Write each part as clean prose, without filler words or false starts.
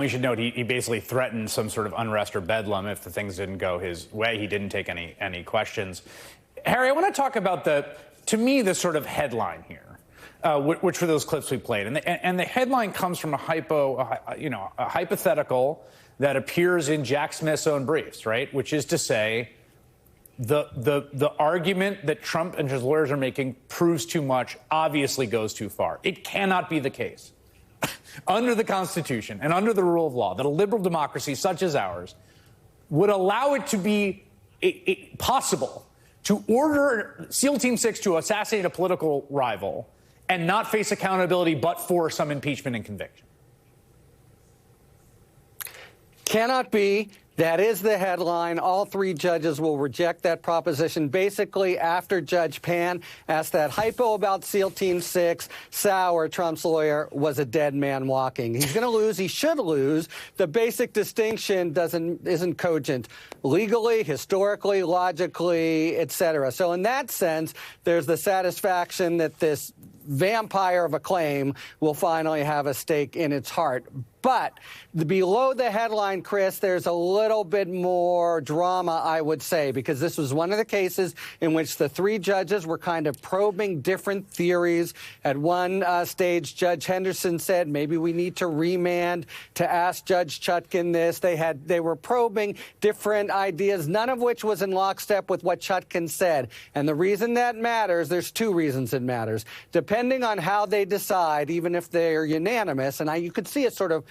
We should note he basically threatened some sort of unrest or bedlam if the things didn't go his way. He didn't take any questions. Harry, I want to talk about to me, the sort of headline here, which were those clips we played. And the headline comes from a hypothetical that appears in Jack Smith's own briefs, right? Which is to say, the argument that Trump and his lawyers are making proves too much, obviously goes too far. It cannot be the case under the Constitution and under the rule of law that a liberal democracy such as ours would allow it to be possible to order SEAL Team 6 to assassinate a political rival and not face accountability but for some impeachment and conviction. Cannot be. That is the headline. All three judges will reject that proposition. Basically, after Judge Pan asked that hypo about SEAL Team 6, Sauer, Trump's lawyer, was a dead man walking. He's going to lose. He should lose. The basic distinction isn't cogent legally, historically, logically, et cetera. So in that sense, there's the satisfaction that this vampire of a claim will finally have a stake in its heart. But below the headline, Chris, there's a little bit more drama, I would say, because this was one of the cases in which the three judges were kind of probing different theories. At one stage, Judge Henderson said maybe we need to remand to ask Judge Chutkan this. They were probing different ideas, none of which was in lockstep with what Chutkan said. And the reason that matters, there's two reasons it matters. Depending on how they decide, even if they're unanimous, and you could see a sort of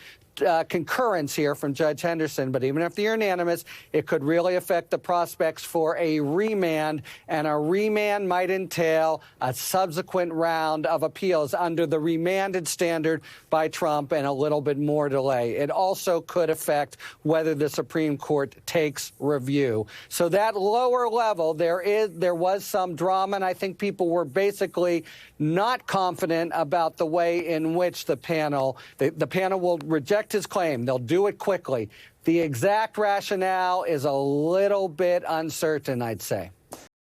concurrence here from Judge Henderson, but even if they're unanimous, it could really affect the prospects for a remand, and a remand might entail a subsequent round of appeals under the remanded standard by Trump and a little bit more delay. It also could affect whether the Supreme Court takes review. So that lower level, there was some drama, and I think people were basically not confident about the way in which the panel will reject his claim. They'll do it quickly. The exact rationale is a little bit uncertain, I'd say.